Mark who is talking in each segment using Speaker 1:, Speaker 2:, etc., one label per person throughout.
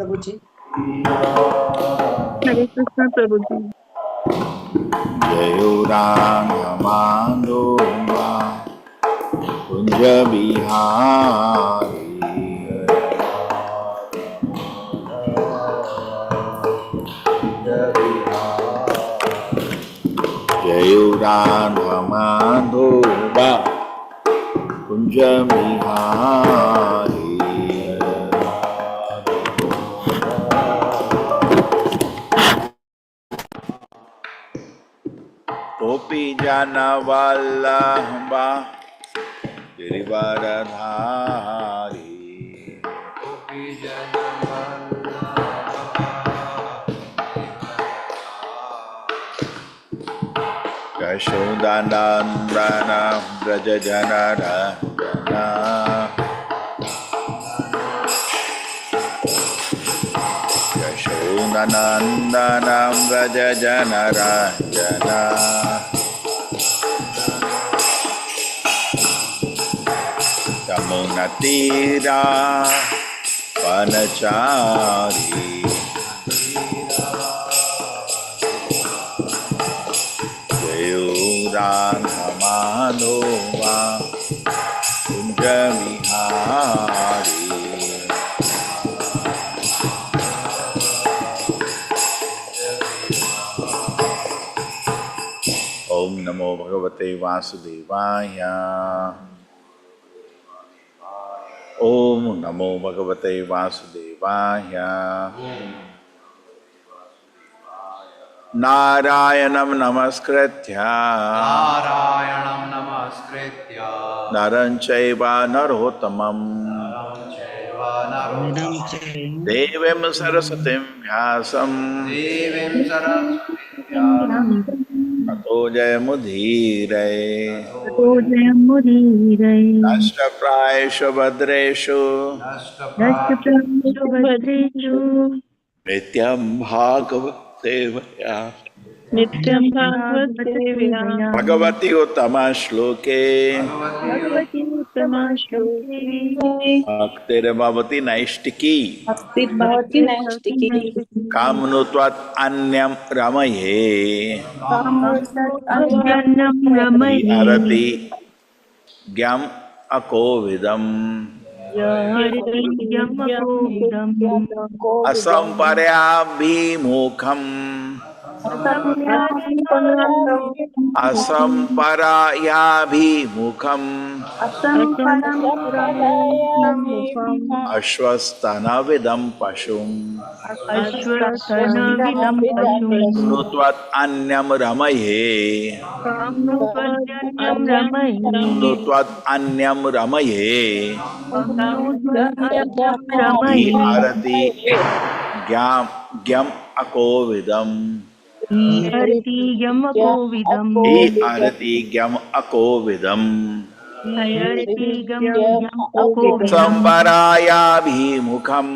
Speaker 1: प्रभु जी।
Speaker 2: हरे कृष्ण प्रभु जी।
Speaker 3: जयो राम माधोवा कुंज बिहारी जयो राम माधोवा कुंज बिहारी गोपी जन वल्लभा गिरिवरधारी यशोदानंदन व्रज जनरंजन यशोदानंदन व्रज जनरंजन यमुना तीरा वनचारी जयो राधा माधोवा कुंज विहारी ओम नमो भगवते वासुदेवाय ओम नमो भगवते वासुदेवाय नारायणं नमस्कृत्य नरं चैव नरोत्तमं देवीं सरस्वतीं व्यासं ततो जयमुदीरये नष्टप्रायेषु भद्रेषु नित्यं भागवतेवया
Speaker 2: नित्यं भागवतेवया
Speaker 3: भगवति उत्तम श्लोके भक्तिर्भवति नैष्टिकी कामनु त्वत् अन्यं रमये हरति ज्ञम् अकोविदम् असंपर्याभिमुखम् असंपरायाभिमुखम् अश्वस्थानविदं पशुम् त्वत् अन्यं रमये त्वत् अन्यं रमये हरति ज्ञम् अकोविदम्
Speaker 2: हरति
Speaker 3: ज्ञम् अकोविदम् संपरायाभिमुखम्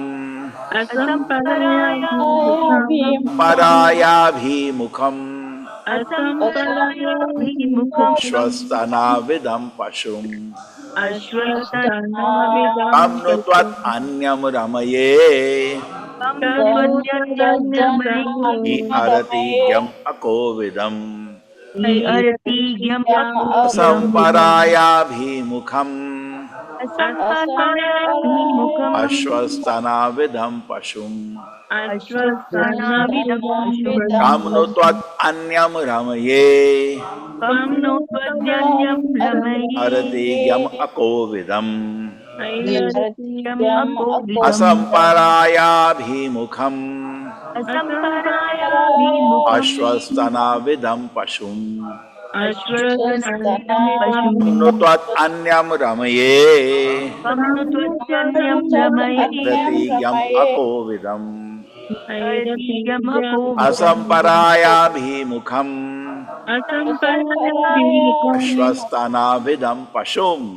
Speaker 3: परायाभिमुखम् श्वस्थानविदं पशुम् कामनु त्वत् अन्यं रमये हरति ज्ञम् अकोविदम् संपरायाभिमुखम् अश्वस्थानविदं पशुम् कामनु त्वत् अन्यं रमये हरति ज्ञम् अकोविदम् असंपरायाभिमुखम् अश्वस्थानविदं पशुम् कामनु त्वत् अन्यं रमये हरति ज्ञम् अकोविदम् असंपरायाभिमुखम् अश्वस्थानविदं पशुम्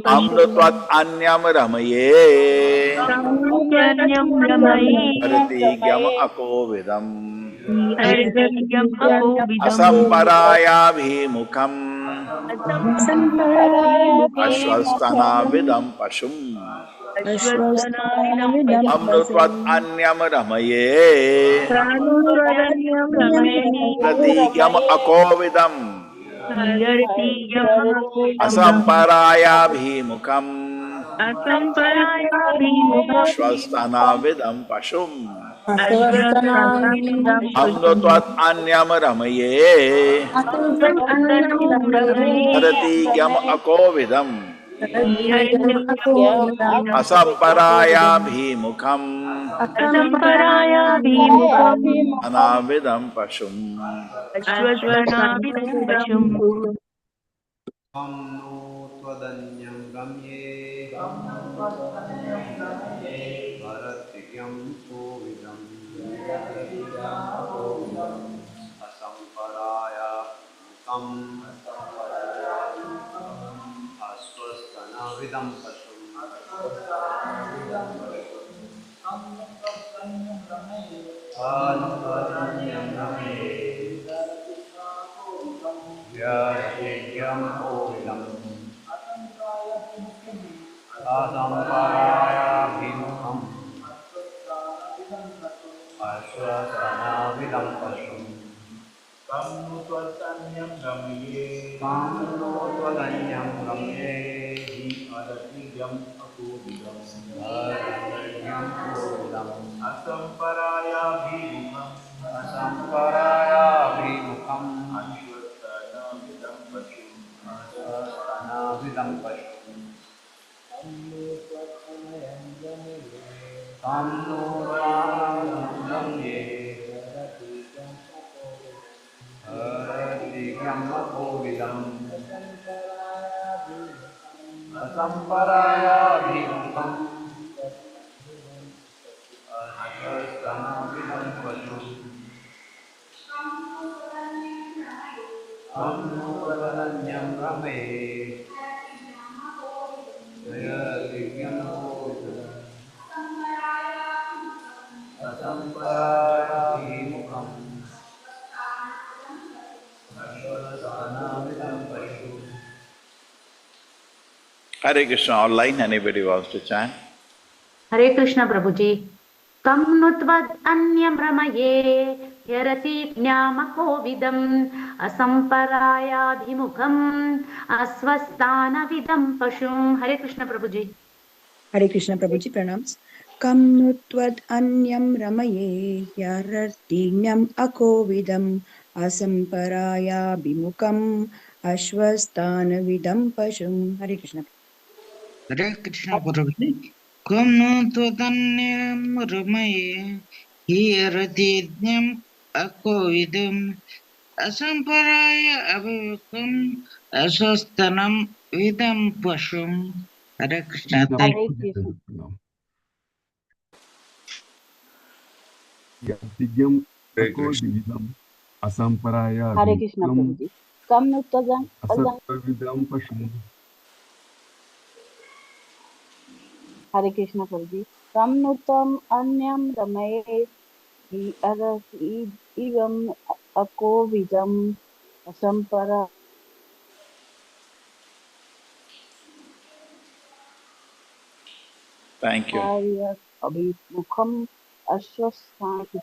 Speaker 3: कामनु त्वत् अन्यं रमये हरति ज्ञम् अकोविदम् असंपरायाभिमुखम् अश्वस्थानविदं पशुम्
Speaker 2: Ashwastanavidam
Speaker 3: Amnutvat
Speaker 2: pasum.
Speaker 3: anyam ramaye
Speaker 2: Pranurvadanyam rame.
Speaker 3: Pratigyam akovidam
Speaker 2: Yarati yamakovidam.
Speaker 3: Asamparaya bhimukam
Speaker 2: Asamparayabhimukam.
Speaker 3: Ashwastanavidam pashum
Speaker 2: Ashwastanavidam pasum.
Speaker 3: Amnutvat anyam ramaye
Speaker 2: Amrutanyam rame.
Speaker 3: Pratigyam akovidam
Speaker 2: Yarati
Speaker 3: Asamparaya bhimukam
Speaker 2: Asamparayabhimukam.
Speaker 3: Anavidam pashum.
Speaker 2: Ashwastanavidam pasum.
Speaker 1: Kam no tvadanyam ramye bharatikyam kovidam asamparaya mukam asvastanavidam pashum anuvadanyam ramye bharatikyam kovidam asamparaya bhimukam ashwastanavidam pashum Kamno tvatanyam ramye hi aratigyam akovidam asamparaya bhimukam ashwastanavidam pashum Kamno tvatanyam ramye Harityam akovidam asamparaya bhimukam ashwastanavidam pashum Kamnupadanyam rame Harityam akovidam asamparaya bhimukam ashwastanavidam pashum
Speaker 3: Hare Krishna, online, anybody wants to chant?
Speaker 4: Hare Krishna Prabhuji. Kam nutvad anyam ramaye yarati jnamako vidam asamparaya bhimukam asvastana vidam pashum. Hare Krishna Prabhuji.
Speaker 5: Hare Krishna Prabhuji pranams. Kam nutvad anyam ramaye yarartinyam akovidam asamparaya bimukam ashvastana vidam pashum. Hare Krishna.
Speaker 6: Hare Krishna Prabhuji. Kam no tvatanyam ramaye hiyaratidnyam akovidam asamparaya abhivakam aswastanam vidam pashum. Hare Krishna. Thank you.
Speaker 7: Yatigam
Speaker 3: Hare Krishna.
Speaker 7: akodidam asamparaya
Speaker 8: Hare Krishna
Speaker 7: bhimukam
Speaker 8: Prabhuji. Kam nutvam
Speaker 7: asatavidam pashum.
Speaker 8: Hare Krishna Prabhuji. Kam nutvam anyam ramaye ivam akovidam asampara
Speaker 3: Thank you.
Speaker 8: abhimukham ashwasthana.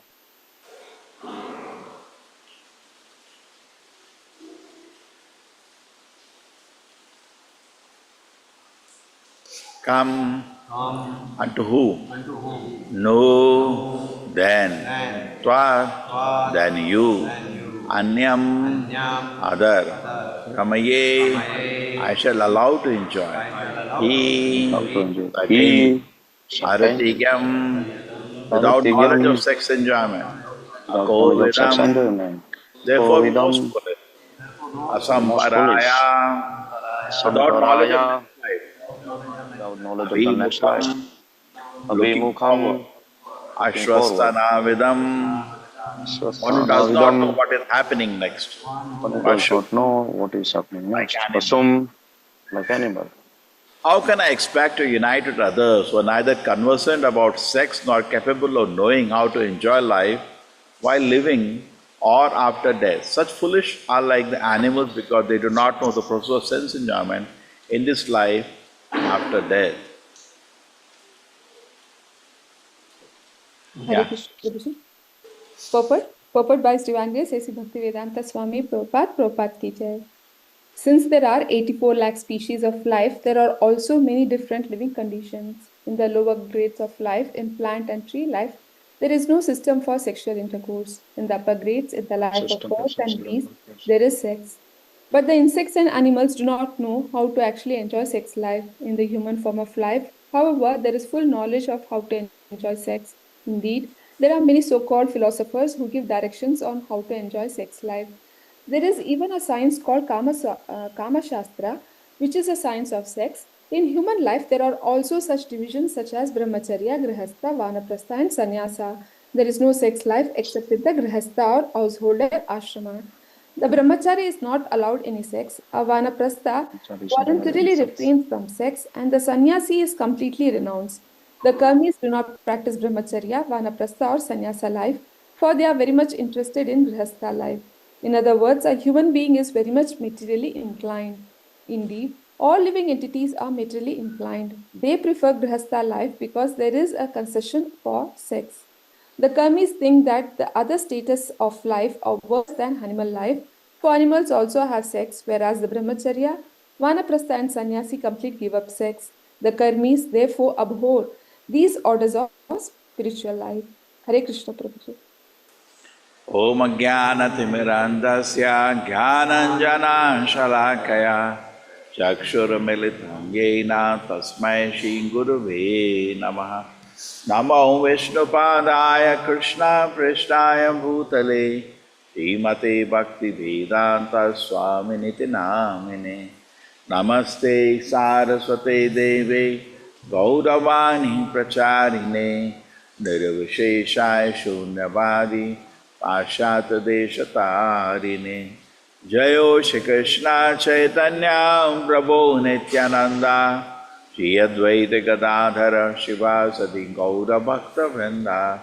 Speaker 3: Come
Speaker 1: Come
Speaker 3: unto who?
Speaker 1: unto whom?
Speaker 3: No, then. Tva, then you. Anyam, other. Ramaye, I shall allow to enjoy. He, again. Aratigam, without knowledge of sex enjoyment. Akovidam, therefore boastful. Asamparaya, without knowledge of next life. Abhimukam, looking forward. Ashwastanavidam, one who does not know what is happening next. Pashum, like animal. How can I expect to unite with others who are neither conversant about sex nor capable of knowing how to enjoy life while living or after death? Such foolish are like the animals because they do not know the process of sense enjoyment in this life after death.
Speaker 9: Hare
Speaker 3: Yeah.
Speaker 9: Krishna, Prabhuji. Purport by His Divine Grace A.C. Bhaktivedanta Swami Prabhupada ki jai. Since there are 84 lakh species of life, there are also many different living conditions. In the lower grades of life, in plant and tree life, there is no system for sexual intercourse. In the upper grades, in the life of
Speaker 3: System for
Speaker 9: birds and
Speaker 3: sexual
Speaker 9: bees,
Speaker 3: intercourse.
Speaker 9: there is sex. But the insects and animals do not know how to actually enjoy sex life. In the human form of life, however, there is full knowledge of how to enjoy sex. Indeed, there are many so-called philosophers who give directions on how to enjoy sex life. There is even a science called Kama Shastra, which is a science of sex. In human life, there are also such divisions such as Brahmacharya, Grihastha, Vanaprastha, and Sannyasa. There is no sex life except in the Grihastha or householder ashrama. The Brahmachari is not allowed any sex. A Vanaprastha voluntarily refrains from sex, and the Sannyasi is completely renounced. The Karmis do not practice Brahmacharya, Vanaprastha, or Sannyasa life, for they are very much interested in Grihastha life. In other words, a human being is very much materially inclined. Indeed, all living entities are materially inclined. They prefer Grihastha life because there is a concession for sex. The Karmis think that the other status of life are worse than animal life, for animals also have sex, whereas the Brahmacharya, Vanaprastha, and Sannyasi complete give up sex. The Karmis therefore abhor these orders of spiritual life. Hare Krishna Prabhuji.
Speaker 3: Om Jnanatimirandasya Jnananjana Shalakaya Chakshurmilitam Yena Tasmai Shri Guruve Namaha. Namo Vishnupadaya Krishna Prishnaya Bhutale Srimate Bhaktivedanta Swaminiti Namine. Namaste Saraswate Deve Gauravani Pracharine Nirvisheshaya Shunyavadi Pashat Deshatarine. Jayo Shri Krishna Chaitanya Prabhu Nityananda Shri Advaita Gadadhara Shivasadi Gaura Bhakta Vrinda.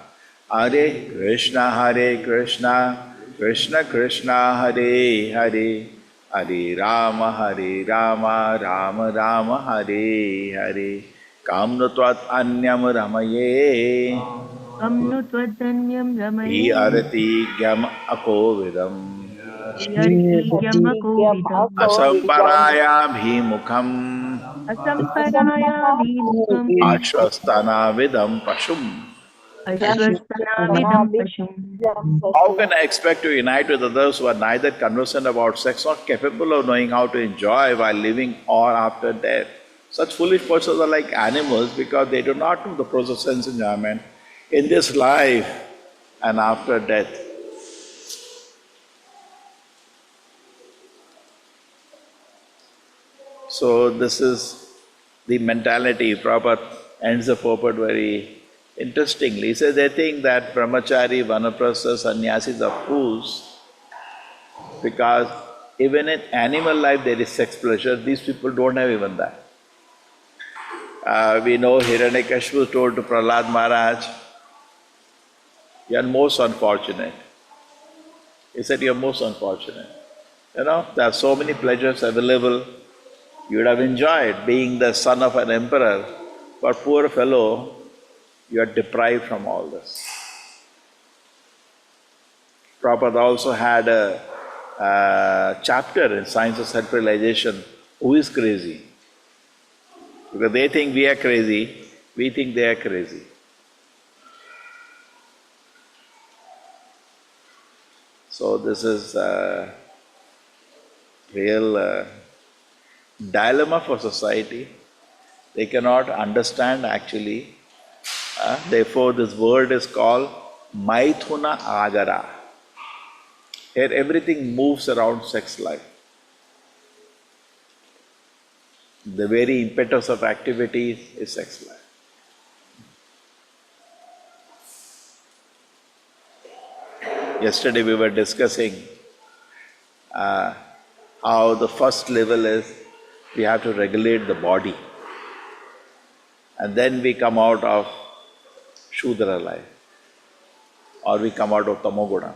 Speaker 3: Hare Krishna Krishna Krishna Hare Hare Hare Rama Rama Rama Hare Hare. Kamnutvat Anyam Ramaye
Speaker 2: Kamnu Tvadanyam
Speaker 3: Hi
Speaker 2: Ramaye
Speaker 3: Arati Gyam Akovidam
Speaker 2: Yartigyam Akovidam
Speaker 3: Asamparaya Bhimukam
Speaker 2: Asamparaya Vimukam
Speaker 3: Ashwastana Vidam Pashum.
Speaker 2: Ashwastana Vidam Pashum.
Speaker 3: How can I expect to unite with others who are neither conversant about sex nor capable of knowing how to enjoy while living or after death? Such foolish persons are like animals because they do not know the process of sense enjoyment in this life and after death. So this is the mentality. Prabhupada ends the purport very interestingly. He says they think that brahmachari, vanaprastha, sannyasis are fools because even in animal life there is sex pleasure. These people don't have even that. We know Hiranyakashipu told to Prahlad Maharaj, "You are most unfortunate." He said, "You are most unfortunate. There are so many pleasures available. You would have enjoyed being the son of an emperor, but poor fellow, you are deprived from all this." Prabhupada also had a chapter in Science of Self-Realization, who is crazy? Because they think we are crazy, we think they are crazy. So this is a real dilemma for society. They cannot understand actually. Therefore this word is called Maithuna Agara. Here everything moves around sex life. The very impetus of activity is sex life. Yesterday we were discussing how the first level is we have to regulate the body. And then we come out of Shudra life. Or we come out of Tamoguna.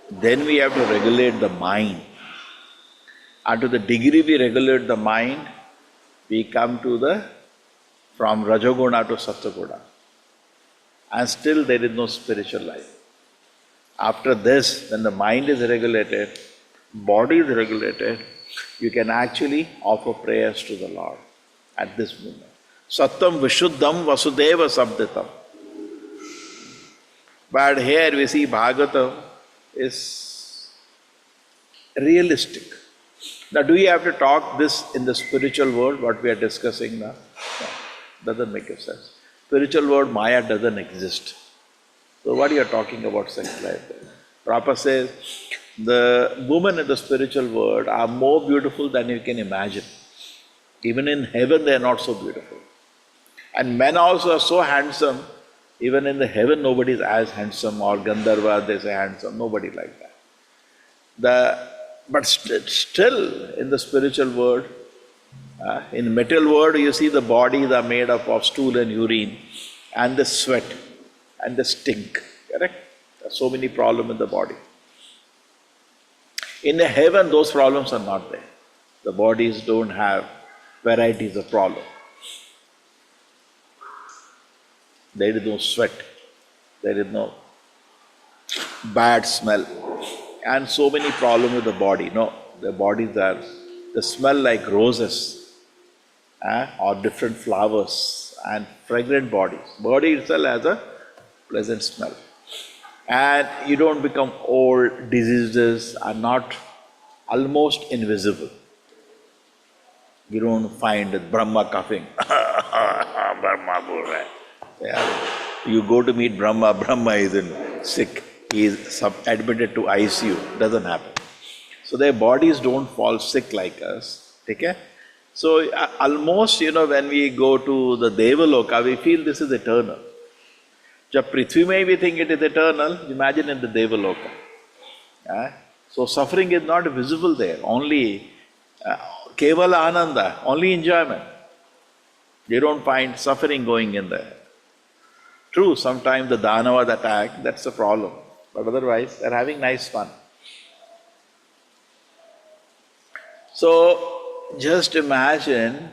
Speaker 3: Then we have to regulate the mind. And to the degree we regulate the mind, we come to from Rajoguna to Sattaguna. and still there is no spiritual life. After this, when the mind is regulated, body is regulated, you can actually offer prayers to the Lord at this moment. Satyam Vishuddham Vasudeva Sabditam. But here we see Bhagavatam is realistic. Now, do you have to talk this in the spiritual world, what we are discussing now? No, doesn't make sense. Spiritual world, Maya doesn't exist. So what are you talking about sex life? Prabhupada says, the women in the spiritual world are more beautiful than you can imagine. Even in heaven they are not so beautiful. And men also are so handsome, even in the heaven nobody is as handsome, or Gandharva they say handsome, nobody like that. But still in the spiritual world, in the material world you see the bodies are made up of stool and urine and the sweat and the stink, correct? There are so many problems in the body. In the heaven those problems are not there. The bodies don't have varieties of problems. There is no sweat, there is no bad smell, and so many problems with the body. No, the bodies are, they smell like roses or different flowers and fragrant bodies. Body itself has a pleasant smell. And you don't become old, diseases are not almost invisible. You don't find Brahma coughing. Brahma bol raha hai. Yeah. You go to meet Brahma, Brahma isn't sick, he is admitted to ICU, doesn't happen. So their bodies don't fall sick like us, okay? So almost, when we go to the Devaloka, we feel this is eternal. Jab Prithvi mein we think it is eternal, imagine in the Devaloka. So suffering is not visible there, only Kevala Ananda, only enjoyment. You don't find suffering going in there. True, sometimes the Danavas attack, that's the problem. But otherwise, they're having nice fun. So, just imagine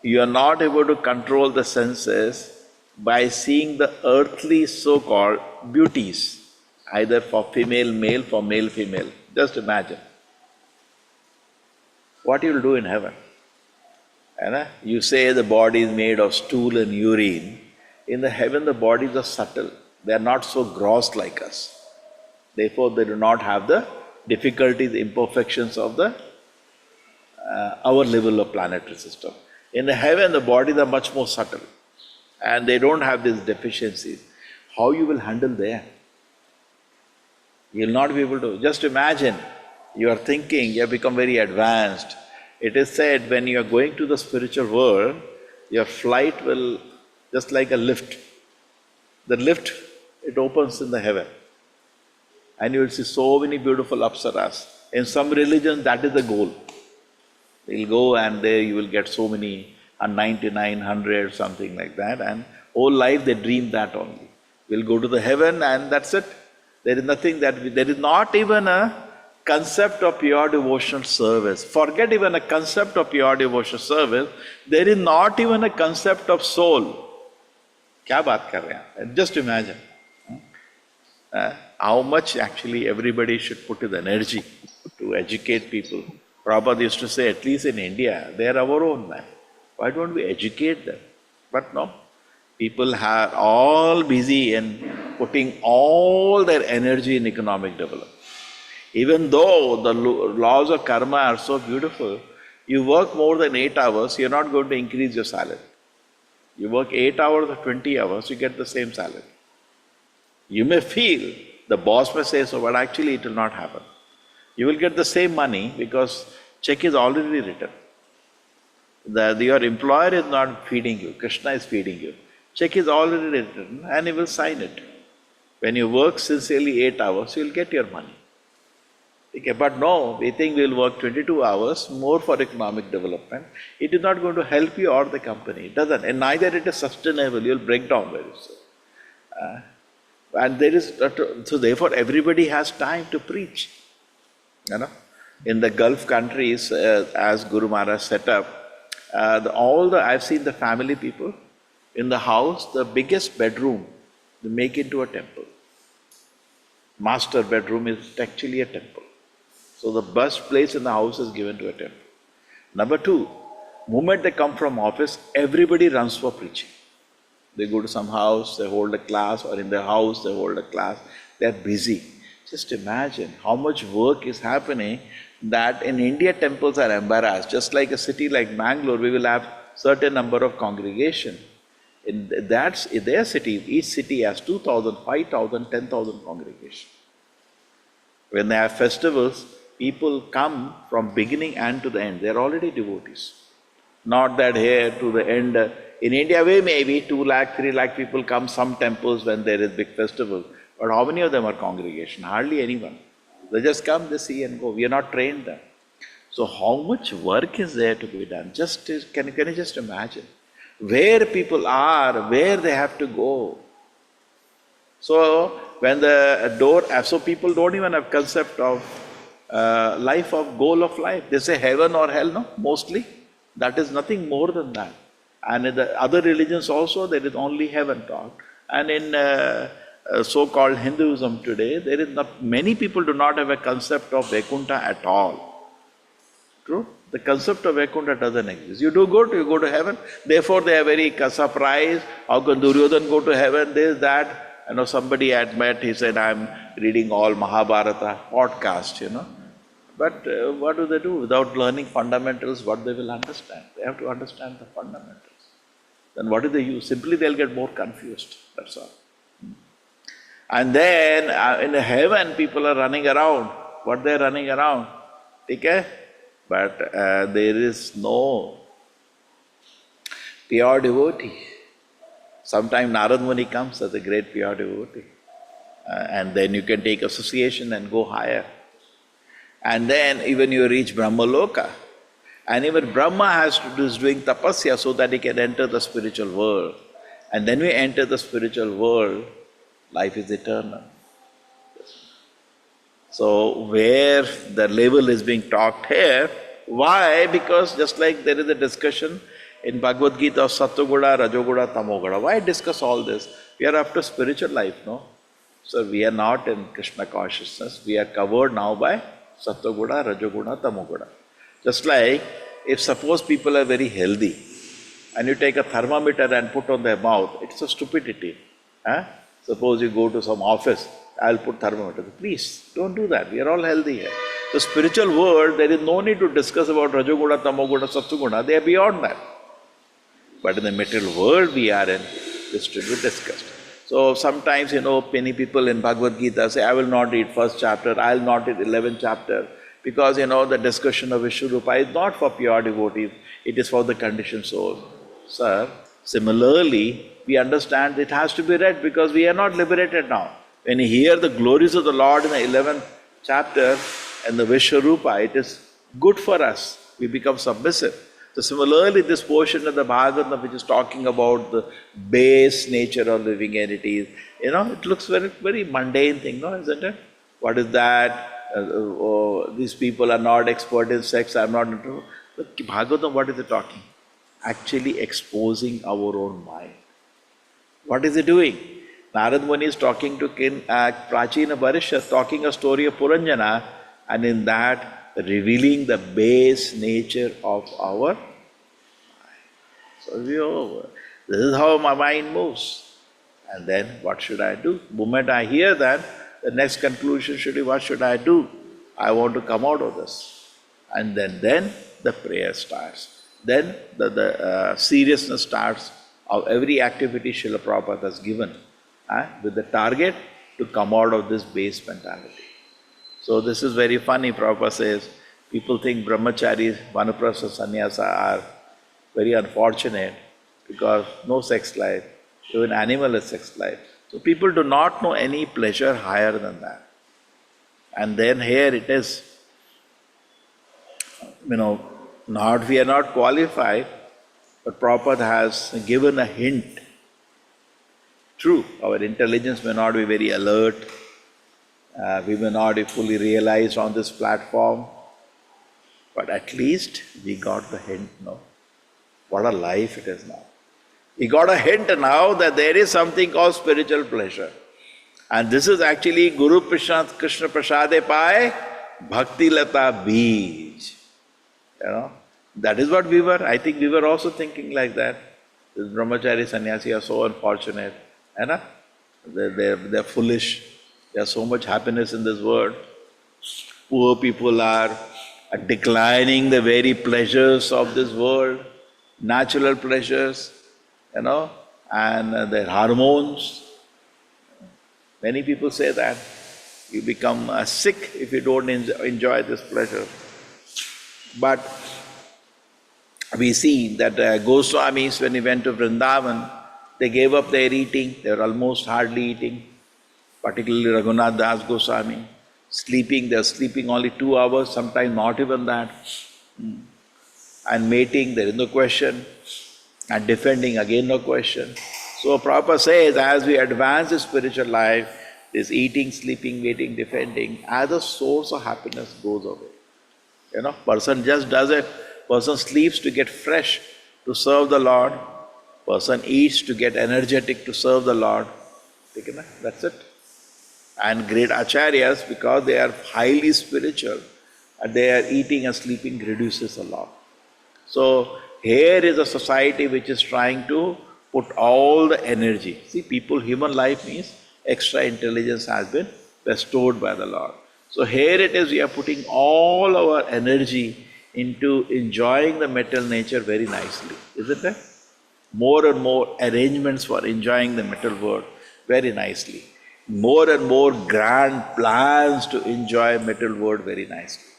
Speaker 3: you are not able to control the senses by seeing the earthly so-called beauties, either for female, male, for male, female. Just imagine. What you will do in heaven? You say the body is made of stool and urine. In the heaven, the bodies are subtle. They are not so gross like us. Therefore, they do not have the difficulties, imperfections of our level of planetary system. In the heaven, the bodies are much more subtle, and they don't have these deficiencies. How you will handle there? You will not be able to. Just imagine, you are thinking, you have become very advanced. It is said when you are going to the spiritual world, your flight will, just like a lift. The lift, it opens in the heaven. And you will see so many beautiful apsaras. In some religions, that is the goal. You will go and there you will get so many, 99, 100, something like that. And whole life they dream that only. We'll go to the heaven and that's it. There is nothing there is not even a concept of pure devotional service. Forget even a concept of pure devotional service. There is not even a concept of soul. Kya baat kar rahe hain? Just imagine how much actually everybody should put his energy to educate people. Prabhupada used to say, at least in India, they are our own man. Why don't we educate them? But no, people are all busy in putting all their energy in economic development. Even though the laws of karma are so beautiful, you work more than 8 hours, you're not going to increase your salary. You work 8 hours or 20 hours, you get the same salary. You may feel, the boss may say so, but actually it will not happen. You will get the same money because check is already written. Your employer is not feeding you, Krishna is feeding you. Check is already written and he will sign it. When you work sincerely 8 hours, you will get your money. Okay, but no, we think we will work 22 hours more for economic development. It is not going to help you or the company. It doesn't. And neither it is sustainable. You will break down very soon. And there is, so therefore everybody has time to preach. In the Gulf countries, as Guru Maharaj set up, I've seen the family people, In the house, the biggest bedroom, they make into a temple. Master bedroom is actually a temple. So the best place in the house is given to a temple. Number two, moment they come from office, everybody runs for preaching. They go to some house, they hold a class, or in their house they hold a class. They are busy. Just imagine how much work is happening that in India temples are embarrassed. Just like a city like Mangalore, we will have certain number of congregation. In their city, each city has 2,000, 5,000, 10,000 congregation. When they have festivals, people come from beginning and to the end. They are already devotees. Not that here to the end. In India, we maybe 2 lakh, 3 lakh people come some temples when there is big festival. But how many of them are congregation? Hardly anyone. They just come, they see and go. We are not trained them. So how much work is there to be done? Can you just imagine? Where people are, where they have to go. So when the door, so people don't even have concept of life, of goal of life. They say heaven or hell, no? Mostly. That is nothing more than that. And in the other religions also, there is only heaven talk. And in so-called Hinduism today, there is not, many people do not have a concept of Vaikuntha at all. True? The concept of Vaikuntha doesn't exist. You do good, you go to heaven. Therefore, they are very surprised. How can Duryodhan go to heaven? This, that. You know, somebody I had met, he said, I'm reading all Mahabharata podcast, But what do they do? Without learning fundamentals, what they will understand? They have to understand the fundamentals. Then what do they use? Simply they'll get more confused, that's all. And then in heaven, people are running around. What they're running around? Okay? But there is no pure devotee. Sometime Narad Muni comes as a great pure devotee. And then you can take association and go higher. And then even you reach Brahmaloka. And even Brahma is doing tapasya so that he can enter the spiritual world. And then we enter the spiritual world, life is eternal. So where the level is being talked here, why? Because just like there is a discussion in Bhagavad Gita of Sattvaguda, Rajoguda, Tamoguda. Why discuss all this? We are after spiritual life, no? So we are not in Krishna consciousness. We are covered now by Sattvaguda, Rajoguda, Tamoguda. Just like if suppose people are very healthy and you take a thermometer and put on their mouth, it's a stupidity. Suppose you go to some office, I'll put thermometer. Please, don't do that. We are all healthy here. The spiritual world, there is no need to discuss about Rajoguda, Tamoguda, Sattvaguda. They are beyond that. But in the material world we are in, this should be discussed. So sometimes, many people in Bhagavad Gita say, I will not read first chapter, I will not read 11th chapter, because, the discussion of Vishwarupa is not for pure devotees, it is for the conditioned soul. Sir, similarly, we understand it has to be read because we are not liberated now. When you hear the glories of the Lord in the 11th chapter and the Vishwarupa, it is good for us. We become submissive. So similarly, this portion of the Bhagavatam which is talking about the base nature of living entities, it looks very, very mundane thing, no, isn't it? What is that? These people are not expert in sex, I'm not into. But Bhagavatam, what is it talking? Actually exposing our own mind. What is it doing? Narad Muni is talking to Prachina Barisha, talking a story of Puranjana, and in that revealing the base nature of our mind. So this is how my mind moves. And then what should I do? The moment I hear that, the next conclusion should be, what should I do? I want to come out of this. And then the prayer starts. Then the seriousness starts of every activity Srila Prabhupada has given, with the target to come out of this base mentality. So this is very funny. Prabhupada says, people think brahmacharis, vanaprastha sannyasa are very unfortunate because no sex life, even animal is sex life. So people do not know any pleasure higher than that. And then here it is, we are not qualified, but Prabhupada has given a hint. True, our intelligence may not be very alert, we may not be fully realized on this platform, but at least we got the hint, no? What a life it is now. He got a hint now that there is something called spiritual pleasure. And this is actually Guru Krishna Prasade Pai Bhakti Lata Bij. That is what we were. I think we were also thinking like that. This brahmachari sannyasi are so unfortunate. They're foolish. There's so much happiness in this world. Poor people are declining the very pleasures of this world, natural pleasures, and their hormones. Many people say that. You become sick if you don't enjoy this pleasure. But we see that Goswamis, when he went to Vrindavan, they gave up their eating. They were almost hardly eating. Particularly Raghunath Das Goswami. Sleeping, they are sleeping only 2 hours, sometimes not even that. And mating, there is no question. And defending, again no question. So Prabhupada says, as we advance in spiritual life, this eating, sleeping, mating, defending, as a source of happiness goes away. Person just does it. Person sleeps to get fresh to serve the Lord. Person eats to get energetic to serve the Lord. That's it. And great acharyas, because they are highly spiritual, and they are eating and sleeping reduces a lot. So here is a society which is trying to put all the energy. See, human life means extra intelligence has been bestowed by the Lord. So here it is, we are putting all our energy into enjoying the material nature very nicely, isn't it? More and more arrangements for enjoying the material world very nicely. More and more grand plans to enjoy material world very nicely.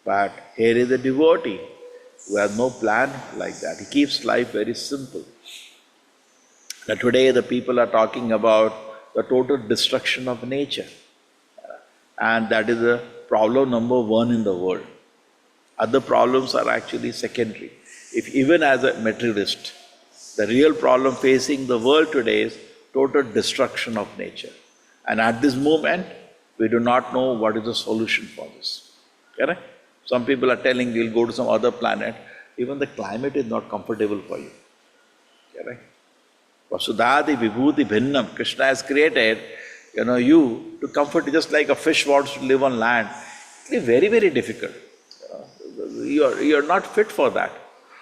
Speaker 3: But here is a devotee who has no plan like that. He keeps life very simple. Now today the people are talking about the total destruction of nature. And that is the problem number 1 in the world. Other problems are actually secondary. If even as a materialist, the real problem facing the world today is total destruction of nature. And at this moment, we do not know what is the solution for this. Correct? Some people are telling we'll go to some other planet. Even the climate is not comfortable for you. Correct? Vasudhati vibhuti bhinnam. Krishna has created, you to comfort, just like a fish wants to live on land. It's very, very difficult. You're not fit for that.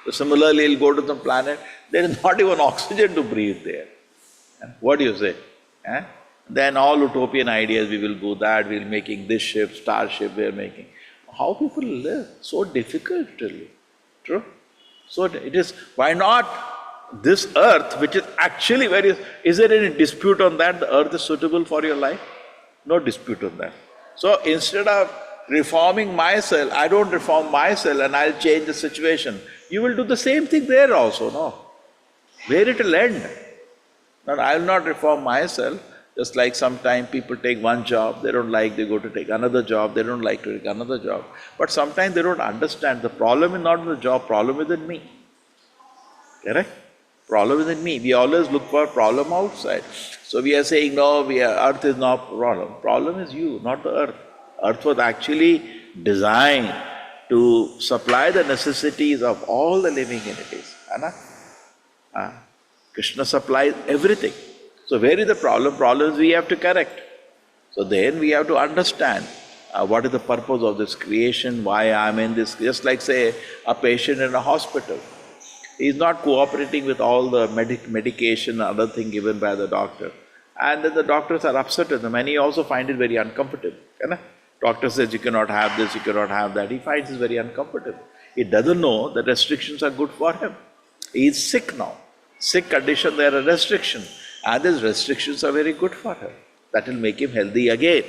Speaker 3: So similarly, you'll go to some planet, there is not even oxygen to breathe there. What do you say? Then all utopian ideas, we will do that, we'll making this ship, starship, we are making. How people live? So difficult to live. True? So it is, why not this earth, which is actually is there any dispute on that? The earth is suitable for your life? No dispute on that. So instead of reforming myself, I don't reform myself and I'll change the situation. You will do the same thing there also, no? Where it will end? No, I will not reform myself. Just like sometimes people take one job, they don't like, they go to take another job, they don't like to take another job. But sometimes they don't understand. The problem is not in the job, problem is in me. Correct? Problem is in me. We always look for problem outside. So we are saying, no, earth is not problem. Problem is you, not the earth. Earth was actually designed to supply the necessities of all the living entities. Krishna supplies everything. So where is the problem? Problem is we have to correct. So then we have to understand what is the purpose of this creation, why I am in this. Just like say a patient in a hospital. He is not cooperating with all the medication and other thing given by the doctor. And then the doctors are upset with him and he also finds it very uncomfortable. Doctor says you cannot have this, you cannot have that. He finds it very uncomfortable. He doesn't know that restrictions are good for him. He is sick now. Sick condition, there are restrictions. And these restrictions are very good for him. That will make him healthy again.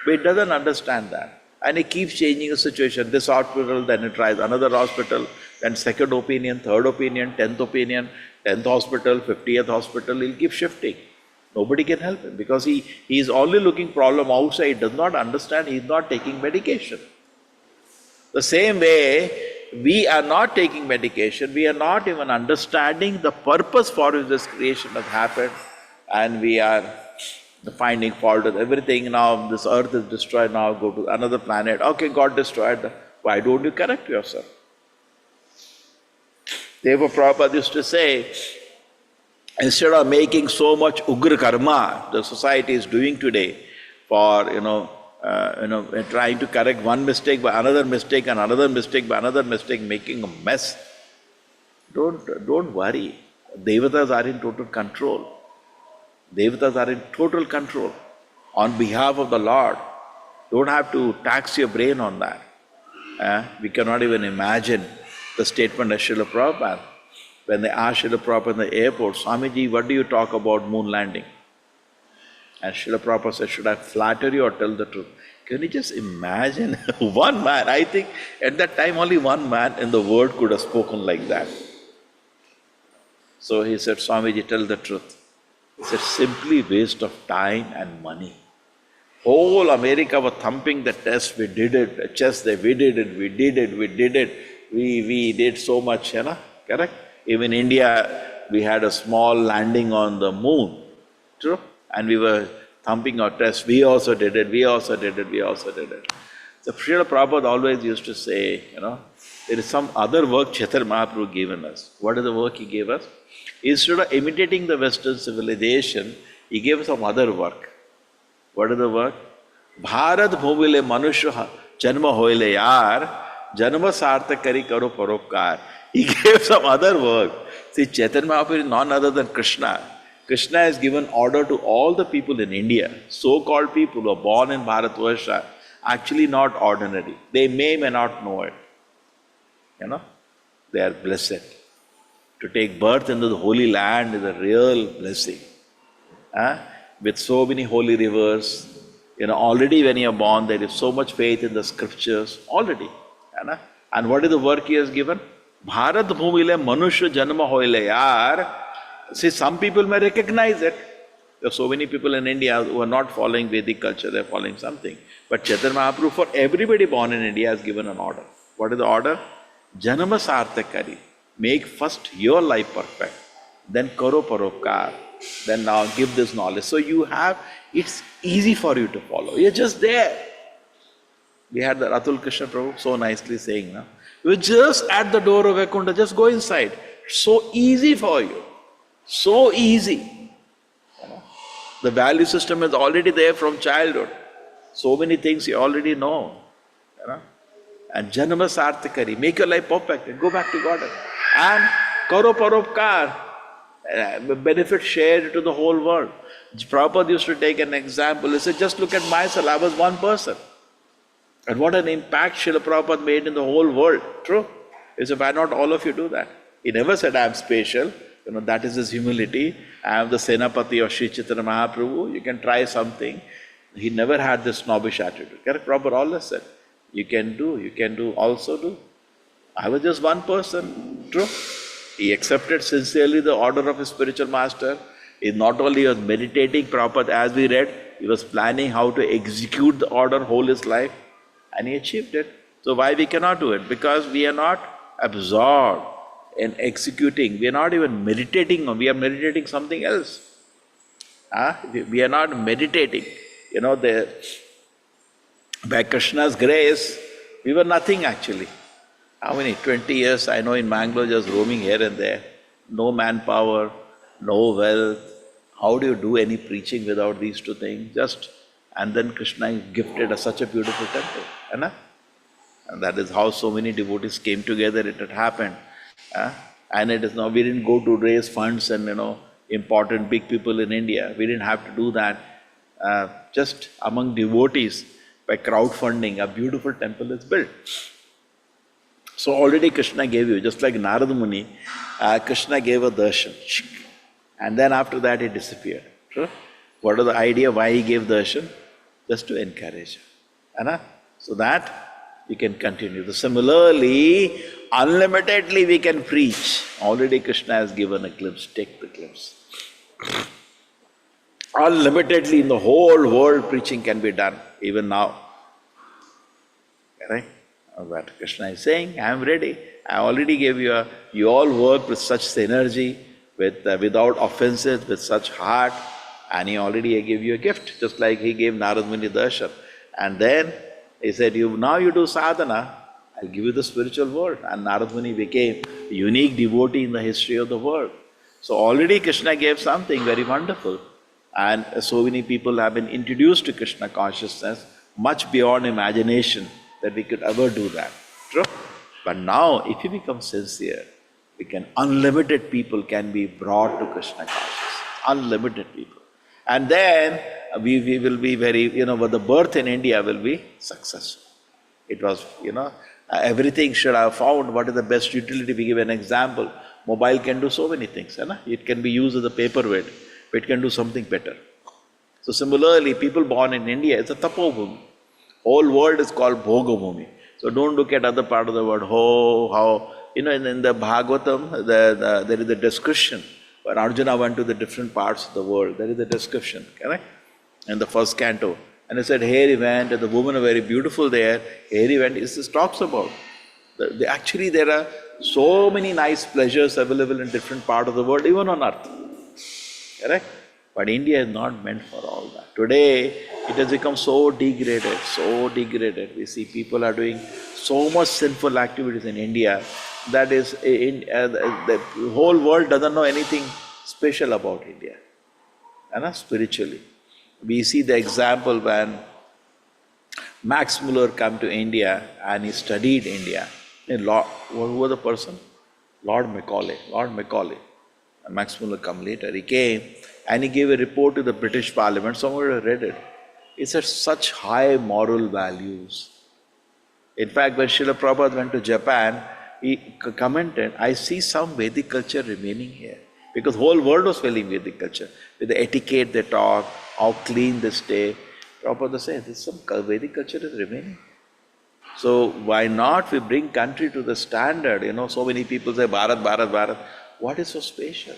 Speaker 3: But he doesn't understand that. And he keeps changing the situation. This hospital, then he tries another hospital, then second opinion, third opinion, 10th hospital, 50th hospital, he'll keep shifting. Nobody can help him because he is only looking problem outside, he does not understand, he is not taking medication. The same way, we are not taking medication, we are not even understanding the purpose for which this creation has happened, and we are finding fault with everything. Now this earth is destroyed, now go to another planet. Okay, God destroyed. Why don't you correct yourself? Therefore Prabhupada used to say, Instead of making so much ugra karma, the society is doing today for, trying to correct one mistake by another mistake and another mistake by another mistake, making a mess. Don't worry. Devatas are in total control. Devatas are in total control on behalf of the Lord. Don't have to tax your brain on that. We cannot even imagine the statement of Srila Prabhupada. When they asked Srila Prabhupada in the airport, Swamiji, what do you talk about moon landing? And Srila Prabhupada said, should I flatter you or tell the truth? Can you just imagine? One man, I think at that time only one man in the world could have spoken like that. So he said, Swamiji, tell the truth. He said, simply waste of time and money. Whole America was thumping the test, we did it, the chest, we did it. We did so much, correct? Even India, we had a small landing on the moon, true? And we were thumping our chest, we also did it. So Srila Prabhupada always used to say, there is some other work Chaitanya Mahaprabhu given us. What is the work he gave us? Instead of imitating the Western civilization, he gave some other work. What is the work? Bharat bhumile manushya janma hoile yaar, janma sartha kari karo paropkar. He gave some other work. See, Chaitanya Mahaprabhu is none other than Krishna. Krishna has given order to all the people in India, so-called people who are born in Bharatvarsha, actually not ordinary. They may not know it. They are blessed. To take birth into the holy land is a real blessing. With so many holy rivers, already when you are born, there is so much faith in the scriptures, already. And what is the work he has given? Bharat bhumile manushya janma hoile yaar. See, some people may recognize it. There are so many people in India who are not following Vedic culture, they are following something. But Chaitanya Mahaprabhu, for everybody born in India, has given an order. What is the order? Janama sarthakari. Make first your life perfect, then karo paropkar, then now give this knowledge. So you have, it's easy for you to follow. You're just there. We had the Atul Krishna Prabhu so nicely saying, you're just at the door of Vaikuntha, just go inside. So easy for you. So easy. The value system is already there from childhood. So many things you already know. And janama sarthakari, make your life perfect and go back to God. And karo paropkar, benefit shared to the whole world. Prabhupada used to take an example. He said, just look at myself, I was one person. And what an impact Srila Prabhupada made in the whole world. True? He said, why not all of you do that? He never said, I am special. That is his humility. I am the Senapati of Sri Chaitanya Mahaprabhu. You can try something. He never had this snobbish attitude. Correct? Prabhupada always said, you can do, also do. I was just one person. True? He accepted sincerely the order of his spiritual master. He not only was meditating, Prabhupada, as we read, he was planning how to execute the order whole his life. And he achieved it. So why we cannot do it? Because we are not absorbed in executing. We are not even meditating. We are meditating something else. We are not meditating. By Krishna's grace, we were nothing actually. How many? 20 years, I know, in Mangalore, just roaming here and there. No manpower, no wealth. How do you do any preaching without these two things? And then Krishna gifted us such a beautiful temple. And that is how so many devotees came together, it had happened. And it is now, we didn't go to raise funds and, important big people in India. We didn't have to do that. Just among devotees, by crowdfunding, a beautiful temple is built. So already Krishna gave you, just like Narada Muni, Krishna gave a darshan. And then after that he disappeared. True? What is the idea why he gave darshan? Just to encourage you. So that we can continue. Similarly, unlimitedly we can preach. Already Krishna has given a glimpse. Take the glimpse. Unlimitedly in the whole world preaching can be done, even now. Right? But Krishna is saying, I am ready. I already gave you you all work with such synergy, without offenses, with such heart, and he already gave you a gift, just like he gave Narada Muni darshan. And then he said, now you do sadhana, I'll give you the spiritual world. And Narada Muni became a unique devotee in the history of the world. So already Krishna gave something very wonderful. And so many people have been introduced to Krishna consciousness much beyond imagination that we could ever do that. True? But now, if you become sincere, unlimited people can be brought to Krishna consciousness. Unlimited people. And then we will be very, but the birth in India will be successful. It was, everything should have found what is the best utility. We give an example. Mobile can do so many things. It can be used as a paperweight, but it can do something better. So similarly, people born in India, it's a tapobhumi. Whole world is called bhogabhumi. So don't look at other part of the world, how, in the Bhagavatam, there is a description. When Arjuna went to the different parts of the world, there is a description, correct? In the first canto. And he said, here he went, and the women are very beautiful there. Here he went, this talks about. Actually, there are so many nice pleasures available in different parts of the world, even on earth. Correct? But India is not meant for all that. Today, it has become so degraded, so degraded. We see people are doing so much sinful activities in India that is, the whole world doesn't know anything special about India, spiritually. We see the example when Max Muller came to India and he studied India. Who was the person? Lord Macaulay. And Max Muller came later. He came and he gave a report to the British Parliament. Someone read it. He said, such high moral values. In fact, when Srila Prabhupada went to Japan, he commented, I see some Vedic culture remaining here. Because the whole world was following Vedic culture. With the etiquette they talk, how clean they stay. Prabhupada said, this some Vedic culture is remaining. So why not we bring country to the standard? So many people say, Bharat, Bharat, Bharat. What is so special?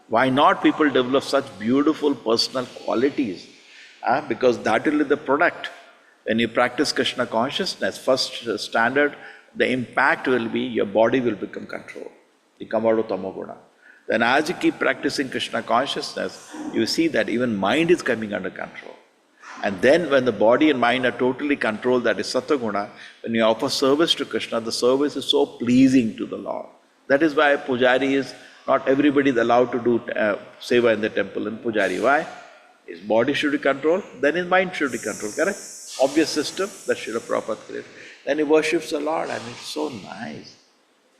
Speaker 3: Why not people develop such beautiful personal qualities? Because that will be the product. When you practice Krishna consciousness, first standard, the impact will be your body will become controlled. You come out of tamoguna. Then as you keep practicing Krishna consciousness, you see that even mind is coming under control. And then when the body and mind are totally controlled, that is Sataguna, when you offer service to Krishna, the service is so pleasing to the Lord. That is why Pujari is, not everybody is allowed to do SEVA in the temple in Pujari. Why? His body should be controlled, then his mind should be controlled, correct? Obvious system that Srila Prabhupada created. Then he worships the Lord and it's so nice.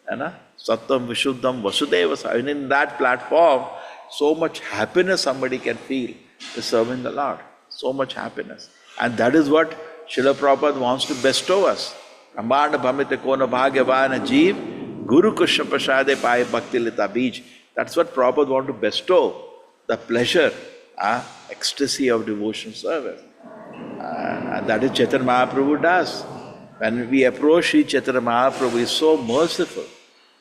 Speaker 3: Satyam Vishuddham Vasudeva. And in that platform, so much happiness somebody can feel is serving the Lord. So much happiness. And that is what Srila Prabhupada wants to bestow us. Brahmanda Bhamite Kona Bhagyavana Jeev Guru Krishna Prasade Pai Bhakti Lita Bij. That's what Prabhupada wants to bestow. The pleasure, ecstasy of devotion service. And that is Chaitanya Mahaprabhu does. When we approach Sri Chaitanya Mahaprabhu, he is so merciful.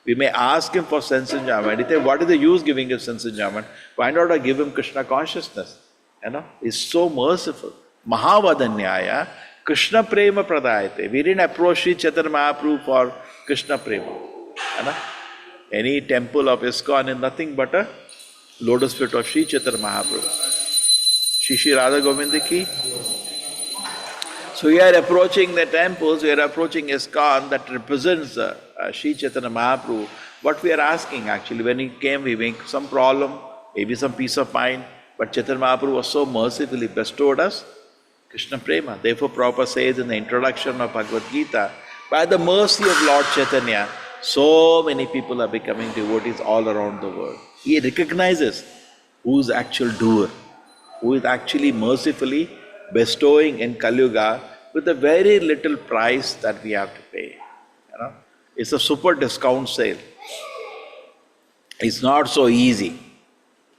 Speaker 3: We may ask him for sense enjoyment. He says, what is the use giving him sense enjoyment? Why not I give him Krishna consciousness? He's so merciful. Mahavadanyaya Krishna Prema Pradayate. We didn't approach Sri Chaitanya Mahaprabhu for Krishna Prema. Any temple of ISKCON is nothing but a lotus feet of Sri Chaitanya Mahaprabhu. Shri Radha Govinda ki. So we are approaching the temples, we are approaching ISKCON that represents Sri Chaitanya Mahaprabhu. What we are asking actually, when he came, we make some problem, maybe some peace of mind, but Chaitanya Mahaprabhu was so mercifully bestowed us Krishna Prema. Therefore Prabhupada says in the introduction of Bhagavad Gita, by the mercy of Lord Chaitanya, so many people are becoming devotees all around the world. He recognizes who is actual doer, who is actually mercifully bestowing in Kali Yuga with a very little price that we have to pay. It's a super discount sale. It's not so easy.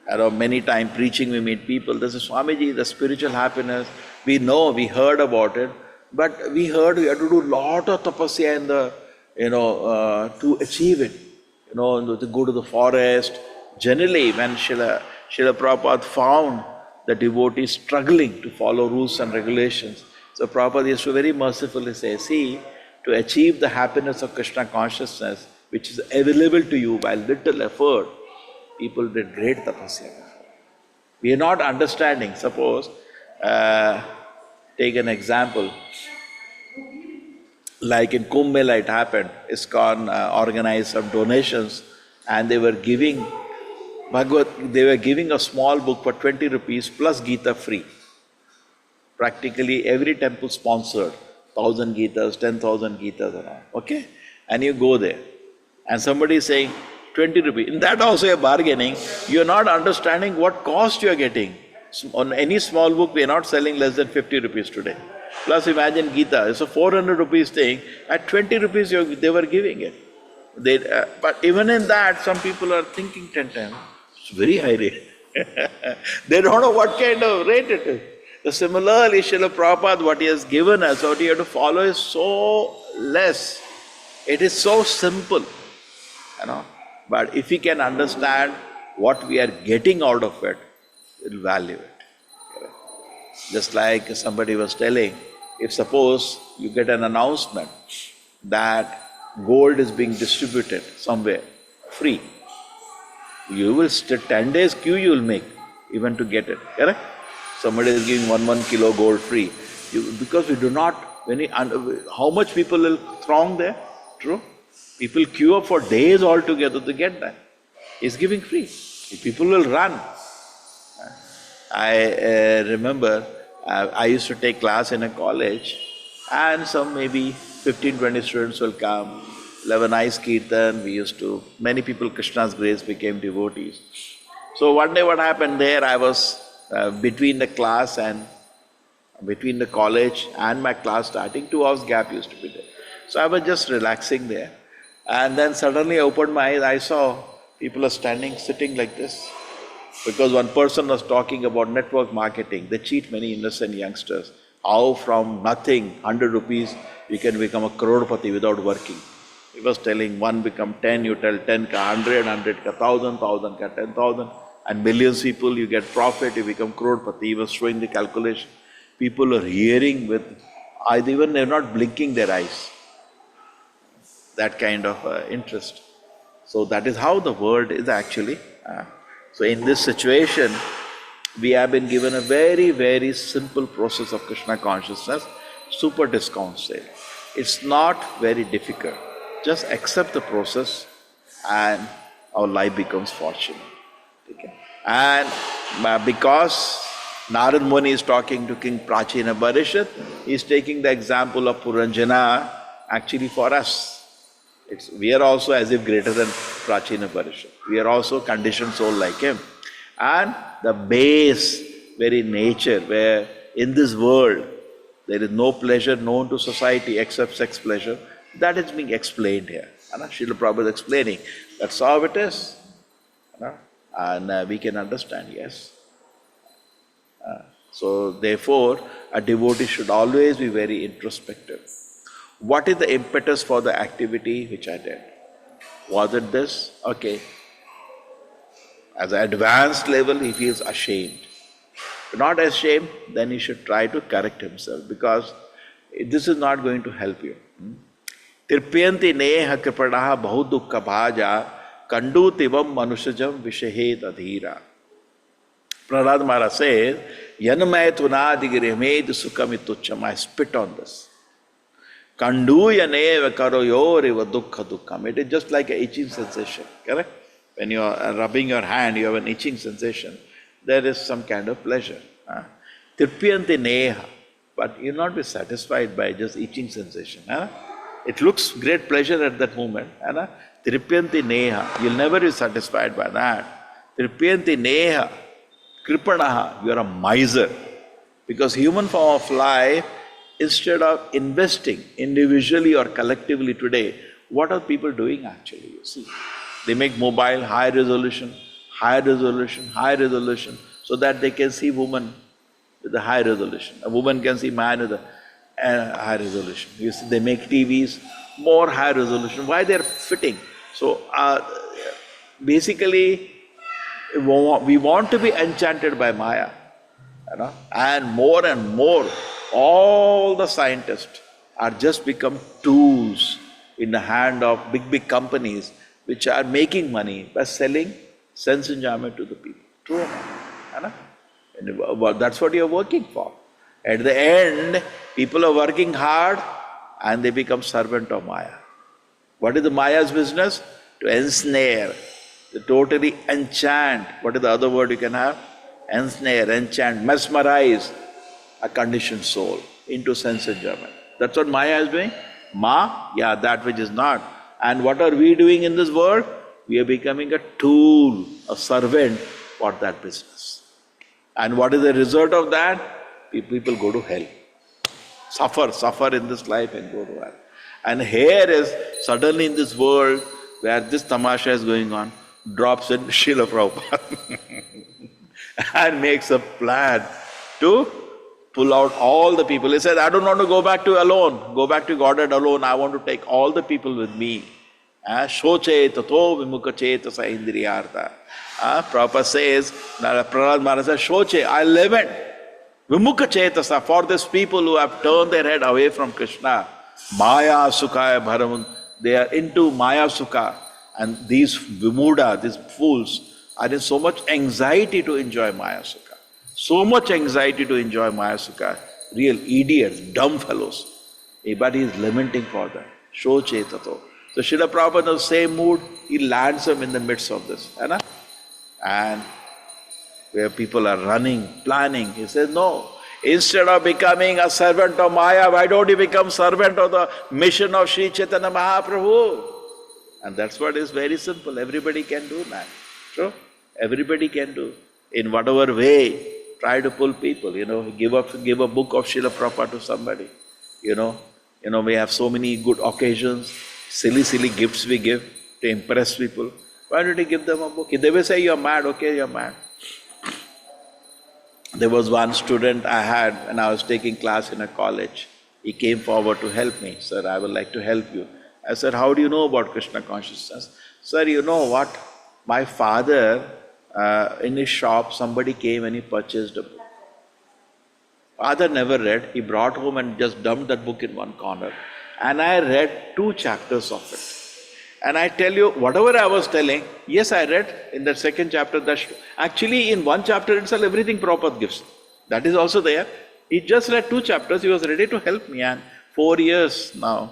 Speaker 3: Many times preaching we meet people, this is Swamiji, the spiritual happiness. We know, we heard about it, but we heard we have to do lot of tapasya in the, to achieve it. To go to the forest. Generally, when Srila Prabhupada found the devotees struggling to follow rules and regulations, so Prabhupada used to very mercifully say, see, to achieve the happiness of Krishna consciousness, which is available to you by little effort, people did great tapasya. We are not understanding. Suppose, take an example, like in Kumbh Mela it happened, ISKCON organized some donations and they were giving They were giving a small book for 20 rupees plus Gita free. Practically every temple sponsored 1,000 Gitas, 10,000 Gitas around. Okay? And you go there. And somebody is saying 20 rupees. In that also you're bargaining. You're not understanding what cost you're getting. On any small book, we are not selling less than 50 rupees today. Plus imagine Gita, it's a 400 rupees thing. At 20 rupees they were giving it. But even in that, some people are thinking 10 times. It's very high rate. They don't know what kind of rate it is. So similarly, Srila Prabhupada, what he has given us, what you have to follow is so less. It is so simple. But if we can understand what we are getting out of it, we'll value it. Just like somebody was telling, if suppose you get an announcement that gold is being distributed somewhere, free, you will 10 days queue you will make even to get it, correct? Somebody is giving 1 kilo gold free. Because we do not, how much people will throng there? True? People queue up for days altogether to get that. He's giving free. People will run. I remember I used to take class in a college and some maybe 15-20 students will come. 11 nice kirtan, many people, Krishna's grace, became devotees. So one day what happened there, I was between the class and between the college and my class starting, 2 hours gap used to be there. So I was just relaxing there. And then suddenly I opened my eyes, I saw people are standing, sitting like this. Because one person was talking about network marketing. They cheat many innocent youngsters. How from nothing, 100 rupees, you can become a crorepati without working. He was telling 1 become 10, you tell 10 ka 100, 100 ka 1,000, 1,000 ka 10,000. And millions people, you get profit, you become crorepati. He was showing the calculation. People are hearing with, even they're not blinking their eyes. That kind of interest. So that is how the world is actually. So in this situation, we have been given a very, very simple process of Krishna consciousness, super discount sale. It's not very difficult. Just accept the process and our life becomes fortunate. Okay? And because Narad Muni is talking to King Prachina Bharishat, he is taking the example of Puranjana actually for us. We are also as if greater than Prachina Bharishat. We are also conditioned soul like him. And the base, very nature, where in this world there is no pleasure known to society except sex pleasure, that is being explained here. Srila Prabhupada is explaining. That's how it is. And we can understand, yes. So therefore, a devotee should always be very introspective. What is the impetus for the activity which I did? Was it this? Okay. As an advanced level, he feels ashamed. If not ashamed, then he should try to correct himself, because this is not going to help you. Tirpyanti neha kripadaha bahudukka bhaja kandu tivam manushajam vishehet adhira. Prahlad Maharaj says, yanmay tunadigrihmed sukhamitucham. I spit on this. Kanduyaneva karoyoriva dukkha dukkam. It is just like an itching sensation, correct? When you are rubbing your hand, you have an itching sensation. There is some kind of pleasure. Tirpyanti neha. But you will not be satisfied by just itching sensation. It looks great pleasure at that moment. Tirpyanti neha. You will never be satisfied by that. Tirpyanti neha. Kripanaha. You are a miser. Because human form of life, instead of investing individually or collectively today, what are people doing actually? You see, they make mobile, high resolution, so that they can see woman with a high resolution. A woman can see man with a high resolution. You see, they make TVs more high resolution. Why they are fitting? So basically, we want to be enchanted by Maya, and more, all the scientists are just become tools in the hand of big companies which are making money by selling sense enjoyment to the people. True or not? That's what you are working for. At the end, people are working hard and they become servant of Maya. What is the Maya's business? To ensnare, They totally enchant. What is the other word you can have? Ensnare, enchant, mesmerize a conditioned soul into sense enjoyment. That's what Maya is doing. Yeah, that which is not. And what are we doing in this world? We are becoming a tool, a servant for that business. And what is the result of that? People go to hell. Suffer in this life and go to hell. And here is, suddenly in this world, where this tamasha is going on, drops in Srila Prabhupada and makes a plan to pull out all the people. He said, I don't want to go back to Godhead alone. I want to take all the people with me. Shoche tato vimukha chetasa indriyartha. Prabhupada says, Prahlad Maharaj says, Shoche, I lament vimukha chetasa for these people who have turned their head away from Krishna. Maya Sukhaya Bharamun. They are into Maya Sukha. And these Vimuda, these fools, are in so much anxiety to enjoy Maya Sukha. So much anxiety to enjoy Maya Sukha. Real idiots, dumb fellows. But he is lamenting for them. Shoche tato. So Srila Prabhupada in the same mood, he lands them in the midst of this. And where people are running, planning, he says, no. Instead of becoming a servant of Maya, why don't you become servant of the mission of Sri Chaitanya Mahaprabhu? And that's what is very simple. Everybody can do that. True? Everybody can do. In whatever way, try to pull people. Give a book of Srila Prabhupada to somebody. We have so many good occasions, silly gifts we give to impress people. Why don't you give them a book? If they will say you're mad, okay, you're mad. There was one student I had when I was taking class in a college. He came forward to help me. Sir, I would like to help you. I said, how do you know about Krishna consciousness? Sir, you know what? My father, in his shop, somebody came and he purchased a book. Father never read. He brought home and just dumped that book in one corner. And I read 2 chapters of it. And I tell you, whatever I was telling, yes, I read in the 2nd chapter. Actually, in 1 chapter itself, everything Prabhupada gives. That is also there. He just read 2 chapters. He was ready to help me. And 4 years now,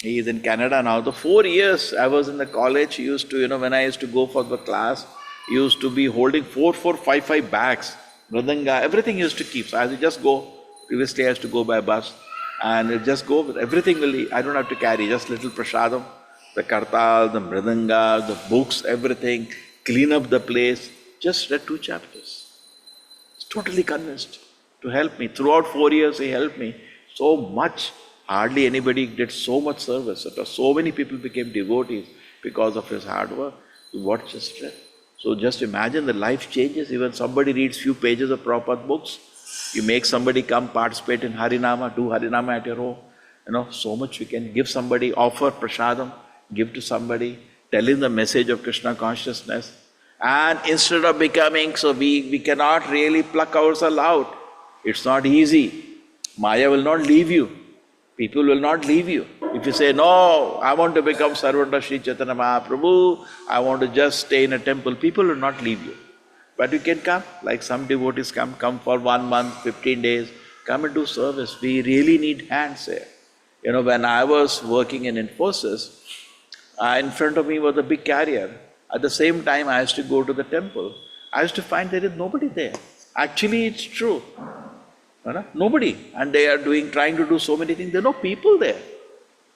Speaker 3: he is in Canada now. The 4 years I was in the college, he used to, when I used to go for the class, he used to be holding 4, 5 bags, mridanga, everything he used to keep. So I used to just go. Previously, I used to go by bus. And he'll just go with everything. I don't have to carry, just little prasadam. The kartal, the mridanga, the books, everything, clean up the place. Just read 2 chapters. He's totally convinced to help me. Throughout 4 years, he helped me so much. Hardly anybody did so much service. So many people became devotees because of his hard work. What just read? So just imagine the life changes. Even somebody reads few pages of Prabhupada books. You make somebody come participate in Harinama, do Harinama at your home. So much we can give somebody, offer prasadam, give to somebody, tell him the message of Krishna consciousness. And instead of becoming, so we cannot really pluck ourselves out. It's not easy. Maya will not leave you. People will not leave you. If you say, no, I want to become servant of Sri Chaitanya Mahaprabhu, I want to just stay in a temple, people will not leave you. But you can come, like some devotees come for 1 month, 15 days, come and do service. We really need hands here. When I was working in Infosys, in front of me was a big carrier. At the same time, I used to go to the temple. I used to find there is nobody there. Actually, it's true. Nobody. And they are trying to do so many things. There are no people there.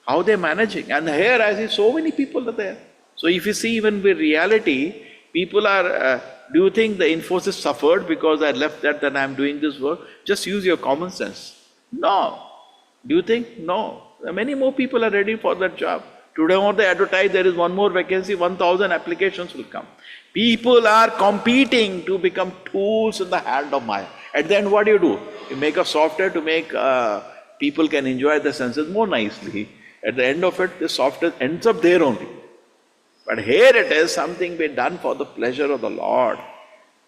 Speaker 3: How they are managing? And here I see so many people are there. So if you see even with reality, people are, do you think the Infosys suffered because I left that and I am doing this work? Just use your common sense. No. Do you think? No. Many more people are ready for that job. Today when they advertise there is one more vacancy, 1,000 applications will come. People are competing to become tools in the hand of Maya. At the end, what do? You make a software to make people can enjoy the senses more nicely. At the end of it, the software ends up there only. But here it is something being done for the pleasure of the Lord.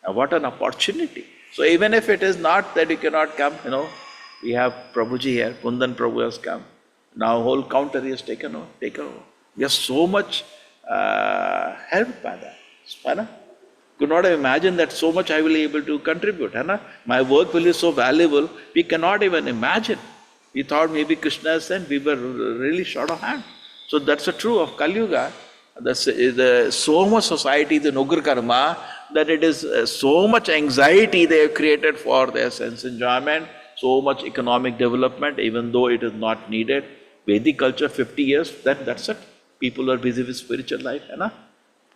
Speaker 3: And what an opportunity. So even if it is not that you cannot come, we have Prabhuji here, Kundan Prabhu has come. Now whole counter is taken over. We are so much helped by that. Could not have imagined that so much I will be able to contribute. My work will be so valuable, we cannot even imagine. We thought maybe Krishna has sent, we were really short of hand. So that's the true of Kali Yuga. So much society, the Nugra karma, that it is so much anxiety they have created for their sense enjoyment, so much economic development, even though it is not needed. Vedic culture, 50 years, that's it. People are busy with spiritual life.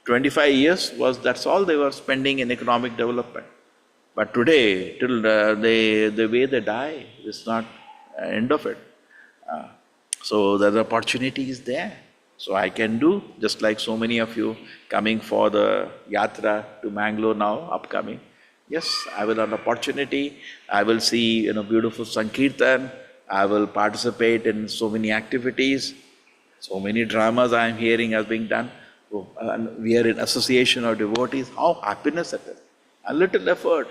Speaker 3: 25 years that's all they were spending in economic development. But today, till the way they die, it's not end of it. So the opportunity is there. So I can do, just like so many of you coming for the yatra to Mangalore now, upcoming. Yes, I will have an opportunity. I will see beautiful Sankirtan. I will participate in so many activities. So many dramas I am hearing as being done. Oh, and we are in association of devotees. How happiness it is. A little effort.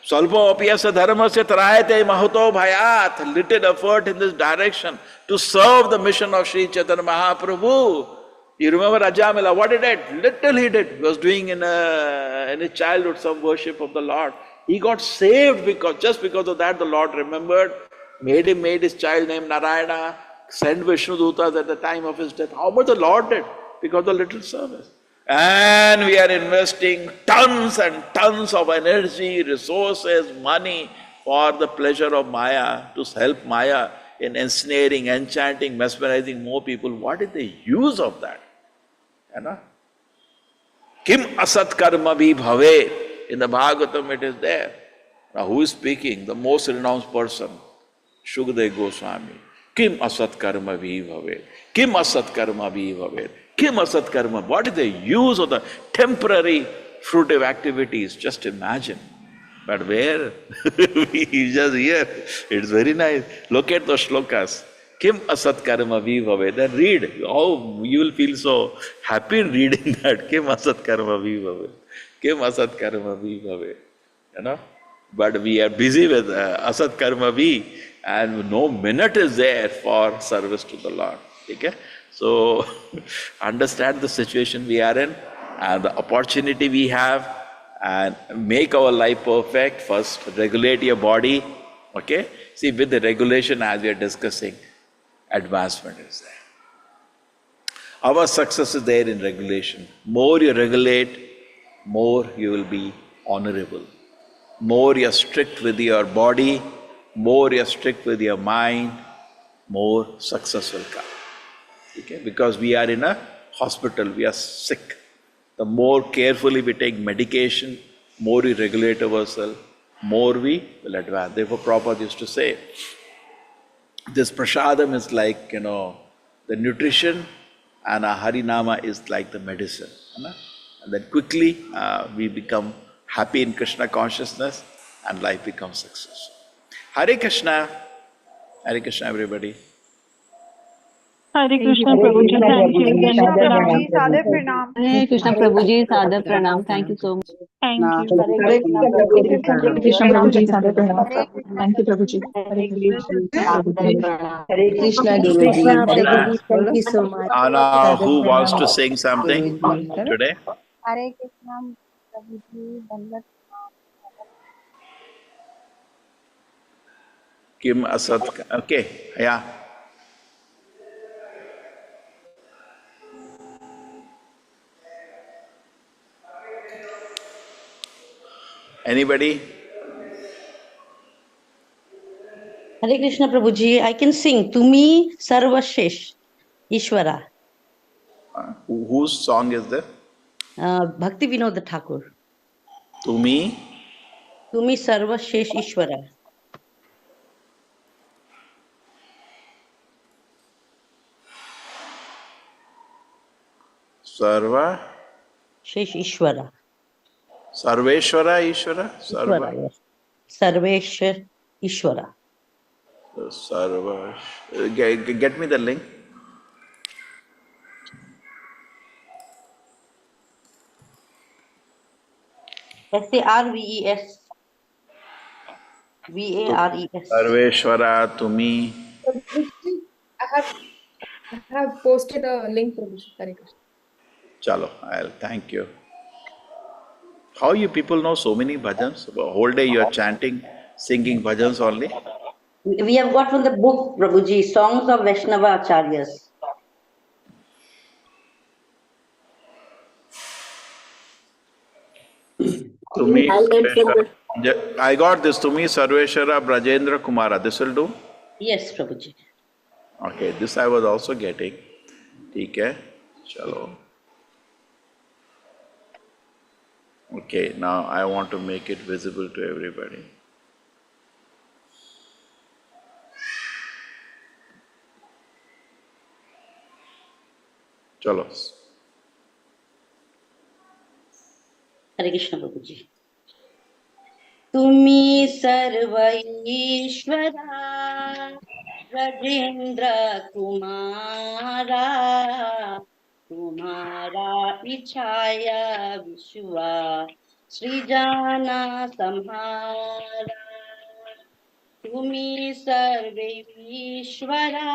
Speaker 3: Salpo apiyasa dharmasya tarayate mahato bhayat. Little effort in this direction to serve the mission of Sri Chaitanya Mahaprabhu. You remember Ajamila, what he did? Little he did. He was doing in his childhood some worship of the Lord. He got saved just because of that the Lord remembered, made his child named Narayana, sent Vishnu Dutas at the time of his death. How much the Lord did because of the little service. And we are investing tons and tons of energy, resources, money for the pleasure of Maya, to help Maya in ensnaring, enchanting, mesmerizing more people. What is the use of that? Kim asat karma bhi bhave. In the Bhagavatam it is there. Now who is speaking? The most renounced person, Shukadeva Goswami. Kim asat karma bhi bhave. Kim asat karma bhi bhave. Kim asat karma. What is the use of the temporary fruitive activities? Just imagine. But where? We just hear. It's very nice. Look at the shlokas. Kim asat karma bhi bhave. Then read. Oh, you will feel so happy reading that. Kim asat karma bhi bhave. Kim asat karma bhi bhave. But we are busy with asat karma bhi, and no minute is there for service to the Lord. Okay? So, understand the situation we are in and the opportunity we have, and make our life perfect. First, regulate your body. Okay? See, with the regulation, as we are discussing, advancement is there. Our success is there in regulation. More you regulate, more you will be honorable. More you are strict with your body, more you are strict with your mind, more success will come. Okay? Because we are in a hospital, we are sick. The more carefully we take medication, more we regulate ourselves, more we will advance. Therefore, Prabhupada used to say, this prasadam is like, the nutrition, and a harinama is like the medicine. And then quickly we become happy in Krishna consciousness and life becomes successful. Hare Krishna. Hare Krishna, everybody.
Speaker 2: Hare Krishna Prabhuji, thank you.
Speaker 10: Hare Krishna Prabhuji, Sadhar Pranam. Thank you so much.
Speaker 2: Thank you.
Speaker 8: Hare Krishna Prabhuji.
Speaker 2: Hare Krishna Prabhuji, Sadhar Pranam. Thank you, Prabhuji. Hare Krishna.
Speaker 10: Hare
Speaker 5: Krishna
Speaker 10: Krishna
Speaker 5: Guruji.
Speaker 10: Thank you so much.
Speaker 3: Anna, who wants to sing something today?
Speaker 8: Hare Krishna Prabhuji. Dandat.
Speaker 3: Kim Asat. Okay, yeah. Anybody?
Speaker 10: Hare Krishna Prabhuji, I can sing. To me, Sarvashesh, Ishvara.
Speaker 3: Whose song is that?
Speaker 10: Bhakti Vinod Thakur.
Speaker 3: To me?
Speaker 10: To me, Sarvashesh, Ishvara.
Speaker 3: Sarva?
Speaker 10: Shesh Ishvara.
Speaker 3: Sarveshwara, Ishvara?
Speaker 10: Ishvara, yes. Sarveshwar Ishvara.
Speaker 3: Sarva. Get me the link.
Speaker 10: Sarves. Vares.
Speaker 3: Sarveshwara, to me.
Speaker 9: I have posted a link, Prabhuji. Hare Krishna.
Speaker 3: Chalo, thank you. How you people know so many bhajans? The whole day you are chanting, singing bhajans only?
Speaker 10: We have got from the book, Prabhuji, Songs of Vaishnava Acharyas.
Speaker 3: Tumi Sarveshwara. I got this. Tumi Sarveshwara Brajendra Kumara. This will do?
Speaker 10: Yes, Prabhuji.
Speaker 3: Okay, this I was also getting. ठीक है, चलो. Okay, now I want to make it visible to everybody. चलो.
Speaker 10: Hare Krishna Prabhuji. तुम्ही सर्व ईश्वरा राजेंद्र कुमारा तुम्हारा इच्छाया विश्वा सृजना संहारा तुम्ही सर्वे ईश्वरा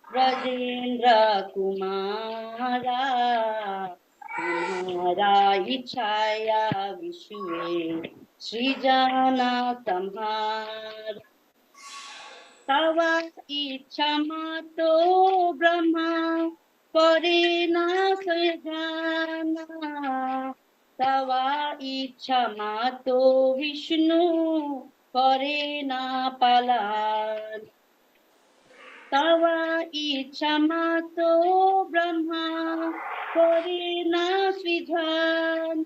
Speaker 10: राजेंद्र कुमारा तुम्हारा इच्छाया विश्वे सृजना संहारा तव इच्छा मातो ब्रह्मा करे न सृजना तव इच्छा मातो विष्णु करे न पालन तव इच्छा मातो ब्रह्मा करे न सृजन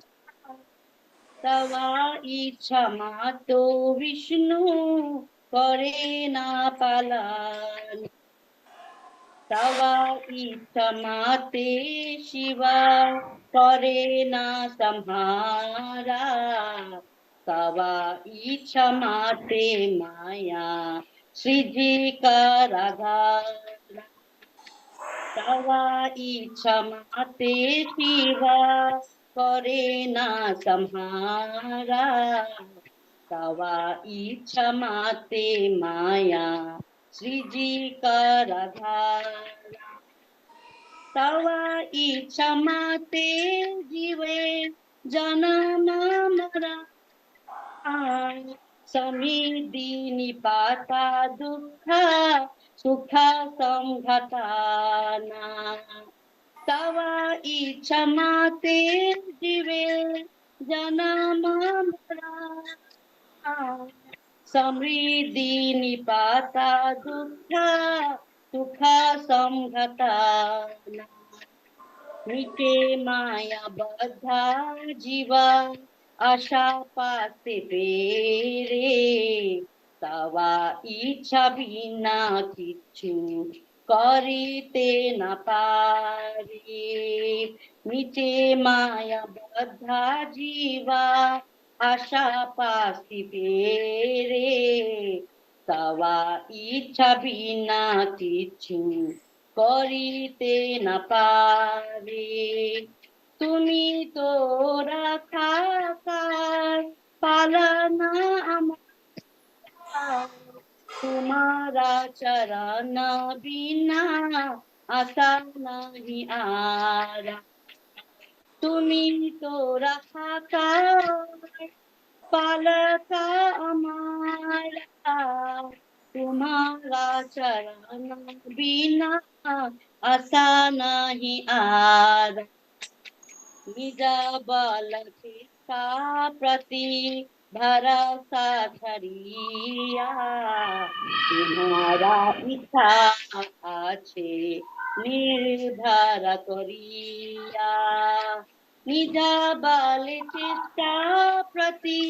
Speaker 10: तव इच्छा मातो विष्णु करे न पालन तव इच्छा माते शिवा करे न संहारा तव इच्छा माते माया श्रीजी का राधा तव इच्छा माते शिवा करे न संहारा तव इच्छा माते माया श्रीजी का राधा तव इच्छा माते जीवे जन्म मरा समिधि निपाता दुःख सुख संघटाना तव इच्छा माते जीवे जन्म मरा समृद्धि निपाता दुःख सुख संघटाना नीचे माया बद्धा जीवा आशा पासे पेरे तवा इच्छा बिना किछु करिते न पारे नीचे माया बद्धा जीवा आशा पासी पेरे तवा इच्छा बिना किछु करिते न पारे तुमी तो रखा पालना तुम्हारा चरण बिना आशा नहीं आरा तुमी तो रखा पालका हमारा तुम्हारा चरण बिना आशा नहीं आरा निज बल का प्रति भरोसा छड़िया तुम्हारा इच्छा आछे निर्भर करिया निज बल चेष्टा प्रति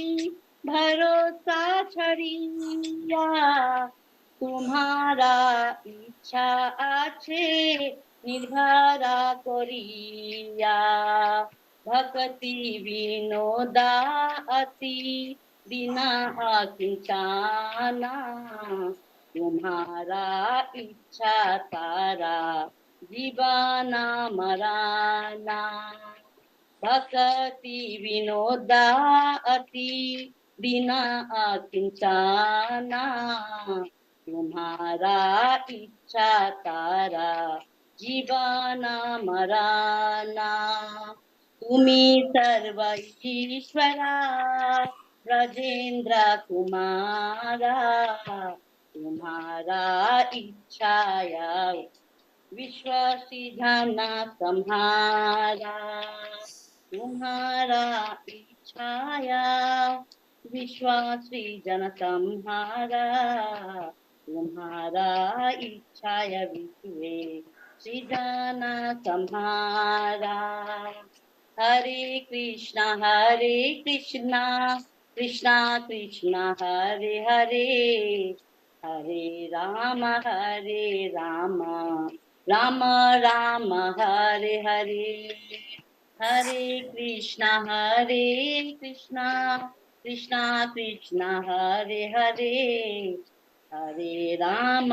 Speaker 10: भरोसा छड़िया तुम्हारा इच्छा आछे निर्भर करिया भक्ति विनोदा अति बिना आकिंचना तुम्हारा इच्छा तारा जीवाना मराना भक्ति विनोदा अति बिना आकिंचना तुम्हारा इच्छा तारा जीवाना मराना तुमी सर्व ईश्वरा ब्रजेंद्र कुमारा तुम्हारा इच्छाया विश्व सिधाना संहारा तुम्हारा छाया विश्वासी जनसंहारा तुम्हारा इच्छाया विश्वे सृजन संहारा हरे Krishna Krishna Krishna Hare Hare Hare Ram Ram Ram Hare Hare Hare Krishna Krishna Krishna Hare Hare Hare Ram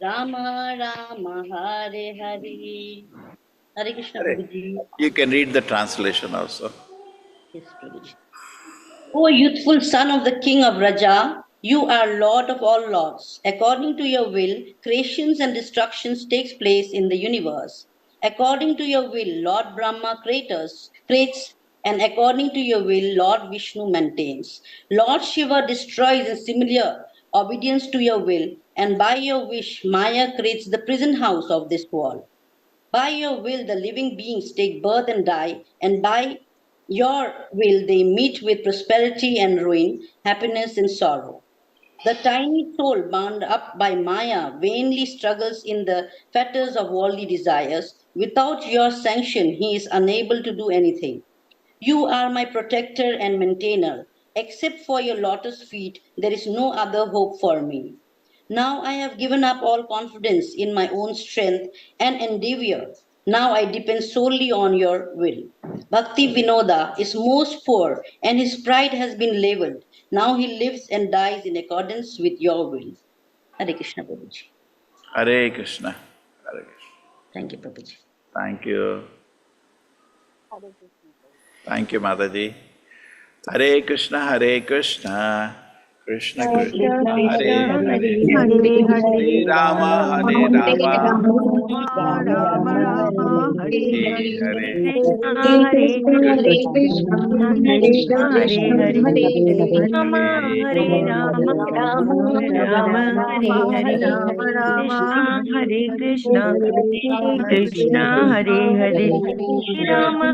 Speaker 10: Ram Ram Hare Hare Hare Krishna
Speaker 3: Hare.
Speaker 10: Prabhu ji
Speaker 3: You can read the translation also.
Speaker 10: Yes, Prabhuji. O youthful son of the king of Raja, you are lord of all lords. According to your will, creations and destructions takes place in the universe. According to your will, Lord Brahma creates, and according to your will, Lord Vishnu maintains. Lord Shiva destroys in similar obedience to your will, and by your wish, Maya creates the prison house of this world. By your will, the living beings take birth and die, and by your will, they meet with prosperity and ruin, happiness and sorrow. The tiny soul bound up by Maya vainly struggles in the fetters of worldly desires. Without your sanction, he is unable to do anything. You are my protector and maintainer. Except for your lotus feet, there is no other hope for me. Now I have given up all confidence in my own strength and endeavor. Now I depend solely on your will. Bhakti Vinoda is most poor and his pride has been leveled. Now he lives and dies in accordance with your will. Hare Krishna Prabhuji.
Speaker 3: Hare Krishna. Hare Krishna.
Speaker 10: Thank you, Prabhuji.
Speaker 3: Thank you.
Speaker 8: Hare Krishna.
Speaker 3: Thank you, Mataji. Hare Krishna, Krishna Krishna,
Speaker 10: Krishna
Speaker 3: Hare
Speaker 10: Krishna
Speaker 3: Hare,
Speaker 10: Hare
Speaker 3: Hare Rama, Hare Rama,
Speaker 5: Rama Rama Hare
Speaker 3: Hare
Speaker 5: Hare
Speaker 3: Hare.
Speaker 4: Hare Krishna Krishna Hare Hare Rama Hare Rama Rama Rama Hare Hare Krishna Hare Krishna Krishna Hare Hare Rama Hare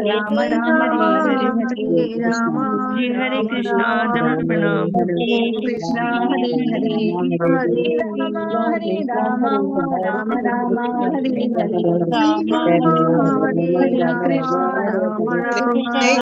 Speaker 4: Rama Rama Rama Hare Hare जी हरे कृष्णा दंड प्रणाम
Speaker 5: Krishna Hare Hare Hare Rama Rama Rama Hare Hare Rama Hare Rama Rama Rama